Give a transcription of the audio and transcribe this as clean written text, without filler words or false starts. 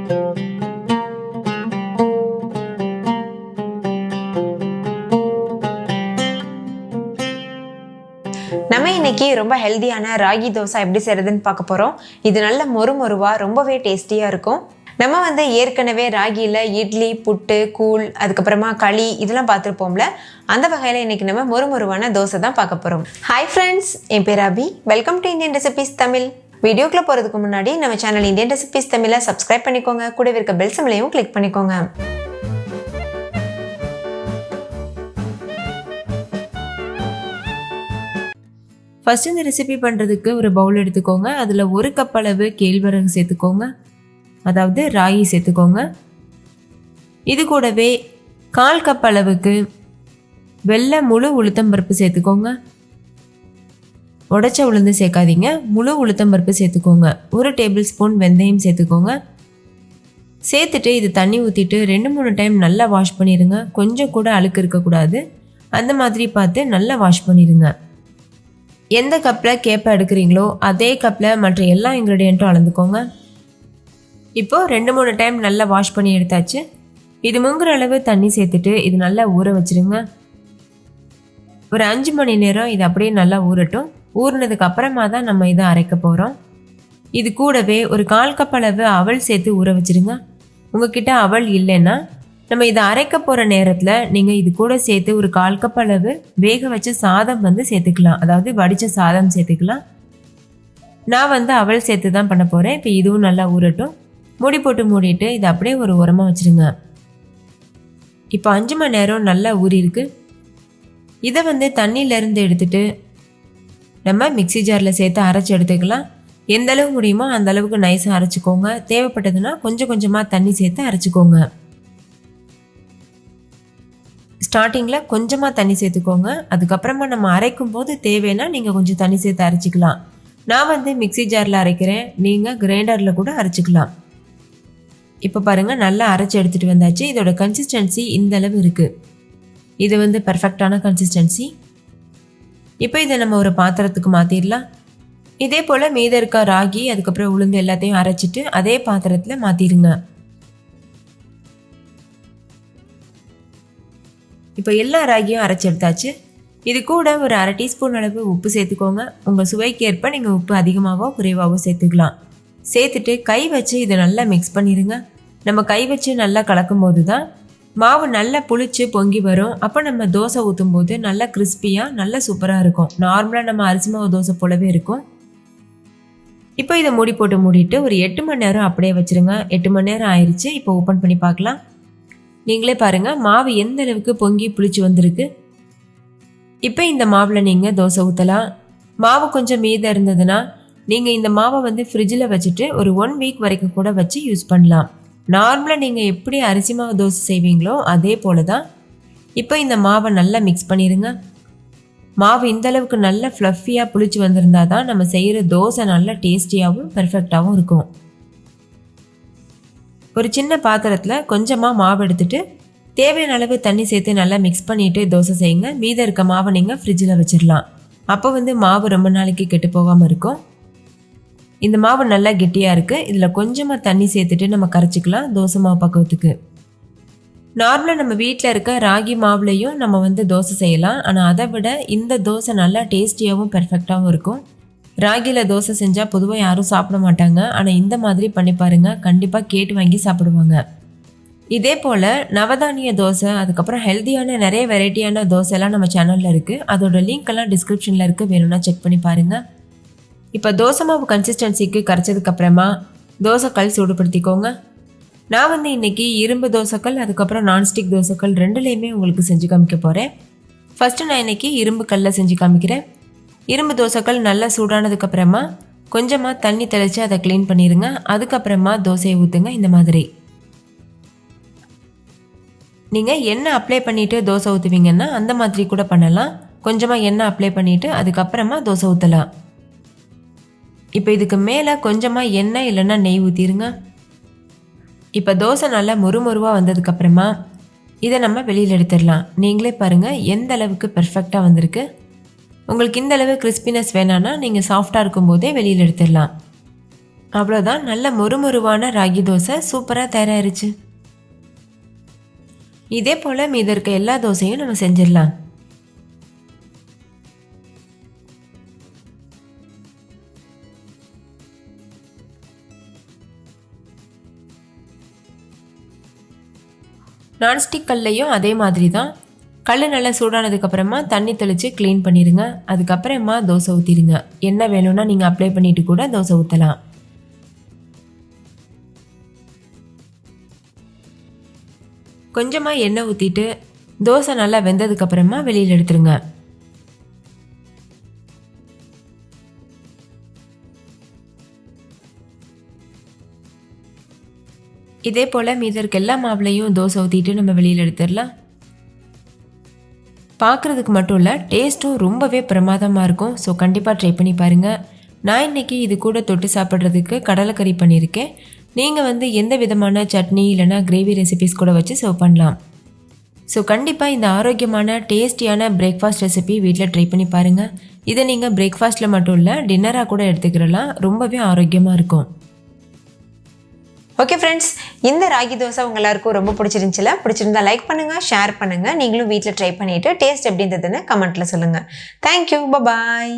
நம்ம இன்னைக்கு ரொம்ப ஹெல்தியான ராகி தோசை எப்படி செய்யறதுன்னு பார்க்க போறோம். இது நல்ல மொறுமொறுவா ரொம்பவே டேஸ்டியா இருக்கும். நம்ம ஏற்கனவே ராகியில் இட்லி, புட்டு, கூழ், அதுக்கப்புறமா களி இதெல்லாம் பார்த்துருப்போம்ல. அந்த வகையில் இன்னைக்கு நம்ம மொறுமொறுவான தோசை தான் பார்க்க போறோம். ஹாய் ஃப்ரெண்ட்ஸ், என் பேர் Abhi. Welcome to Indian recipes Tamil. வீடியோக்குள்ள போறதுக்கு முன்னாடி நம்ம சேனல் இந்தியன் ரெசிபீஸ் தமிழை சப்ஸ்கிரைப் பண்ணிக்கோங்க. கூடவே இருக்க பெல் சிம்பலையும் கிளிக் பண்ணிக்கோங்க. ஃபஸ்ட்டு இந்த ரெசிபி பண்ணுறதுக்கு ஒரு பவுல் எடுத்துக்கோங்க. அதில் 1 கப் அளவு கேழ்வரகு சேர்த்துக்கோங்க, அதாவது ராகி சேர்த்துக்கோங்க. இது கூடவே 1/4 கப் அளவுக்கு வெள்ளை முழு உளுத்தம்பருப்பு சேர்த்துக்கோங்க. உடைச்ச உளுந்து சேர்க்காதீங்க, முழு உளுத்தம்பருப்பு சேர்த்துக்கோங்க. 1 டேபிள் ஸ்பூன் வெந்தயம் சேர்த்துக்கோங்க. சேர்த்துட்டு இது தண்ணி ஊற்றிட்டு 2-3 டைம் நல்லா வாஷ் பண்ணிடுங்க. கொஞ்சம் கூட அழுக்கு இருக்கக்கூடாது, அந்த மாதிரி பார்த்து நல்லா வாஷ் பண்ணிடுங்க. எந்த கப்பில் கேப்பை எடுக்கிறீங்களோ அதே கப்பில் மற்ற எல்லா இன்க்ரீடியண்ட்டும் அளந்துக்கோங்க. இப்போது 2-3 டைம் நல்லா வாஷ் பண்ணி எடுத்தாச்சு. இது முங்குற அளவு தண்ணி சேர்த்துட்டு இது நல்லா ஊற வச்சுருங்க. ஒரு 5 மணி நேரம் இது அப்படியே நல்லா ஊறட்டும். ஊறினதுக்கு அப்புறமா தான் நம்ம இதை அரைக்க போகிறோம். இது கூடவே ஒரு 1/4 கப் அளவு அவல் சேர்த்து ஊற வச்சுருங்க. உங்ககிட்ட அவல் இல்லைன்னா நம்ம இதை அரைக்க போகிற நேரத்தில் நீங்கள் இது கூட சேர்த்து ஒரு 1/4 கப் அளவு வேக வச்ச சாதம் சேர்த்துக்கலாம், அதாவது வடித்த சாதம் சேர்த்துக்கலாம். நான் அவல் சேர்த்து தான் பண்ண போகிறேன். இப்போ இதுவும் நல்லா ஊறட்டும். மூடி போட்டு மூடிட்டு இதை அப்படியே ஒரு உரமாக வச்சுருங்க. இப்போ 5 மணி நேரம் நல்லா ஊறியிருக்கு. இதை தண்ணியிலேருந்து எடுத்துட்டு நம்ம மிக்சி ஜாரில் சேர்த்து அரைச்சி எடுத்துக்கலாம். எந்த அளவு முடியுமோ அந்த அளவுக்கு நைஸாக அரைச்சிக்கோங்க. தேவைப்பட்டதுன்னா கொஞ்சம் கொஞ்சமாக தண்ணி சேர்த்து அரைச்சிக்கோங்க. ஸ்டார்டிங்கில் கொஞ்சமாக தண்ணி சேர்த்துக்கோங்க. அதுக்கப்புறமா நம்ம அரைக்கும் போது தேவைன்னா நீங்கள் கொஞ்சம் தண்ணி சேர்த்து அரைச்சிக்கலாம். நான் மிக்சி ஜாரில் அரைக்கிறேன், நீங்கள் கிரைண்டரில் கூட அரைச்சிக்கலாம். இப்போ பாருங்கள், நல்லா அரைச்சி எடுத்துகிட்டு வந்தாச்சு. இதோட கன்சிஸ்டன்சி இந்த அளவு இருக்குது. இது பர்ஃபெக்டான கன்சிஸ்டன்சி. இப்போ இதை நம்ம ஒரு பாத்திரத்துக்கு மாற்றிடலாம். இதே போல் மீதம் இருக்க ராகி அதுக்கப்புறம் உளுந்து எல்லாத்தையும் அரைச்சிட்டு அதே பாத்திரத்தில் மாற்றிடுங்க. இப்போ எல்லா ராகியும் அரைச்சி எடுத்தாச்சு. இது கூட ஒரு 1/2 டீஸ்பூன் அளவு உப்பு சேர்த்துக்கோங்க. உங்கள் சுவைக்கு ஏற்ப நீங்கள் உப்பு அதிகமாகவோ குறைவாகவோ சேர்த்துக்கலாம். சேர்த்துட்டு கை வச்சு இதை நல்லா மிக்ஸ் பண்ணிடுங்க. நம்ம கை வச்சு நல்லா கலக்கும் போது தான் மாவு நல்லா புளிச்சு பொங்கி வரும். அப்போ நம்ம தோசை ஊற்றும் போது நல்லா கிறிஸ்பியாக நல்லா சூப்பராக இருக்கும். நார்மலாக நம்ம அரிசி மாவு தோசை போலவே இருக்கும். இப்போ இதை மூடி போட்டு மூடிட்டு ஒரு 8 மணி நேரம் அப்படியே வச்சுருங்க. 8 மணி நேரம் ஆயிடுச்சு. இப்போ ஓப்பன் பண்ணி பார்க்கலாம். நீங்களே பாருங்கள், மாவு எந்த அளவுக்கு பொங்கி புளிச்சு வந்திருக்கு. இப்போ இந்த மாவில் நீங்கள் தோசை ஊற்றலாம். மாவு கொஞ்சம் மீதம் இருந்ததுன்னா நீங்கள் இந்த மாவை ஃப்ரிட்ஜில் வச்சுட்டு ஒரு 1 வீக் வரைக்கும் கூட வச்சு யூஸ் பண்ணலாம். நார்மலாக நீங்கள் எப்படி அரிசி மாவு தோசை செய்வீங்களோ அதே போல தான். இப்போ இந்த மாவை நல்லா மிக்ஸ் பண்ணிடுங்க. மாவு இந்த அளவுக்கு நல்லா ஃப்ளஃபியாக புளிச்சு வந்திருந்தா தான் நம்ம செய்கிற தோசை நல்லா டேஸ்டியாகவும் பெர்ஃபெக்டாகவும் இருக்கும். ஒரு சின்ன பாத்திரத்தில் கொஞ்சமாக மாவு எடுத்துட்டு தேவையான அளவு தண்ணி சேர்த்து நல்லா மிக்ஸ் பண்ணிவிட்டு தோசை செய்யுங்க. மீதம் இருக்க மாவை நீங்கள் ஃப்ரிட்ஜில் வச்சிடலாம். அப்போ மாவு ரொம்ப நாளைக்கு கெட்டு போகாமல் இருக்கும். இந்த மாவு நல்லா கெட்டியாக இருக்குது. இதில் கொஞ்சமாக தண்ணி சேர்த்துட்டு நம்ம கரைச்சிக்கலாம் தோசை மாவு பக்குவத்துக்கு. நார்மலாக நம்ம வீட்டில் இருக்க ராகி மாவுலையும் நம்ம தோசை செய்யலாம். ஆனால் அதை விட இந்த தோசை நல்லா டேஸ்டியாகவும் பெர்ஃபெக்டாகவும் இருக்கும். ராகியில் தோசை செஞ்சால் பொதுவாக யாரும் சாப்பிட மாட்டாங்க. ஆனால் இந்த மாதிரி பண்ணி பாருங்கள், கண்டிப்பாக கேட்டு வாங்கி சாப்பிடுவாங்க. இதே போல் நவதானிய தோசை, அதுக்கப்புறம் ஹெல்த்தியான நிறைய வெரைட்டியான தோசைலாம் நம்ம சேனலில் இருக்குது. அதோட லிங்க் எல்லாம் டிஸ்கிரிப்ஷனில் இருக்குது, வேணும்னா செக் பண்ணி பாருங்கள். இப்போ தோசை மாவு கன்சிஸ்டன்சிக்கு கரைச்சதுக்கப்புறமா தோசைக்கல் சூடுபடுத்திக்கோங்க. நான் இன்றைக்கி இரும்பு தோசைக்கல் அதுக்கப்புறம் நான்ஸ்டிக் தோசைக்கல் ரெண்டுலேயுமே உங்களுக்கு செஞ்சு காமிக்க போகிறேன். ஃபஸ்ட்டு நான் இன்றைக்கி இரும்பு கல்லில் செஞ்சு காமிக்கிறேன். இரும்பு தோசைக்கல் நல்லா சூடானதுக்கப்புறமா கொஞ்சமாக தண்ணி தெளித்து அதை க்ளீன் பண்ணிடுங்க. அதுக்கப்புறமா தோசையை ஊற்றுங்க. இந்த மாதிரி நீங்கள் எண்ணெய் அப்ளை பண்ணிவிட்டு தோசை ஊற்றுவீங்கன்னா அந்த மாதிரி கூட பண்ணலாம். கொஞ்சமாக எண்ணெய் அப்ளை பண்ணிவிட்டு அதுக்கப்புறமா தோசை ஊற்றலாம். இப்போ இதுக்கு மேலே கொஞ்சமாக எண்ணெய் இல்லைன்னா நெய் ஊற்றிடுங்க. இப்போ தோசை நல்லா மொறுமொறுவாக வந்ததுக்கப்புறமா இதை நம்ம வெளியில் எடுத்துடலாம். நீங்களே பாருங்கள் எந்த அளவுக்கு பெர்ஃபெக்டாக வந்திருக்கு. உங்களுக்கு இந்த அளவு கிறிஸ்பினஸ் வேணான்னா நீங்கள் சாஃப்டாக இருக்கும்போதே வெளியில் எடுத்துடலாம். அவ்வளோதான், நல்ல மொறுமொருவான ராகி தோசை சூப்பராக தயாராகிருச்சு. இதே போல் மீதி இருக்க எல்லா தோசையும் நம்ம செஞ்சிடலாம். நான்ஸ்டிக் கல்லையும் அதே மாதிரி தான். கல் நல்லா சூடானதுக்கப்புறமா தண்ணி தெளித்து க்ளீன் பண்ணிடுங்க. அதுக்கப்புறமா தோசை ஊற்றிடுங்க. எண்ணெய் வேணும்னா நீங்கள் அப்ளை பண்ணிவிட்டு கூட தோசை ஊற்றலாம். கொஞ்சமாக எண்ணெய் ஊற்றிட்டு தோசை நல்லா வெந்ததுக்கப்புறமா வெளியில் எடுத்துருங்க. இதே போல் மீதி இருக்க எல்லா மாவுலையும் தோசை ஊற்றிட்டு நம்ம வெளியில் எடுத்துடலாம். பார்க்குறதுக்கு மட்டும் இல்லை, டேஸ்ட்டும் ரொம்பவே பிரமாதமாக இருக்கும். ஸோ கண்டிப்பாக ட்ரை பண்ணி பாருங்கள். நான் இன்றைக்கி இது கூட தொட்டு சாப்பிட்றதுக்கு கடலைக்கறி பண்ணியிருக்கேன். நீங்கள் எந்த விதமான சட்னி இல்லைனா கிரேவி ரெசிபிஸ் கூட வச்சு சர்வ் பண்ணலாம். ஸோ கண்டிப்பாக இந்த ஆரோக்கியமான டேஸ்டியான பிரேக்ஃபாஸ்ட் ரெசிபி வீட்டில் ட்ரை பண்ணி பாருங்கள். இதை நீங்கள் பிரேக்ஃபாஸ்ட்டில் மட்டும் இல்லை, டின்னராக கூட எடுத்துக்கிறலாம். ரொம்பவே ஆரோக்கியமாக இருக்கும். ஓகே ஃப்ரெண்ட்ஸ், இந்த ராகி தோசை உங்க எல்லாருக்கும் ரொம்ப பிடிச்சிருந்துச்சுல? பிடிச்சிருந்தா லைக் பண்ணுங்கள், ஷேர் பண்ணுங்கள். நீங்களும் வீட்டில் ட்ரை பண்ணிவிட்டு டேஸ்ட் எப்படி இருந்ததுன்னு கமெண்ட்டில் சொல்லுங்கள். தேங்க்யூ, பாய்.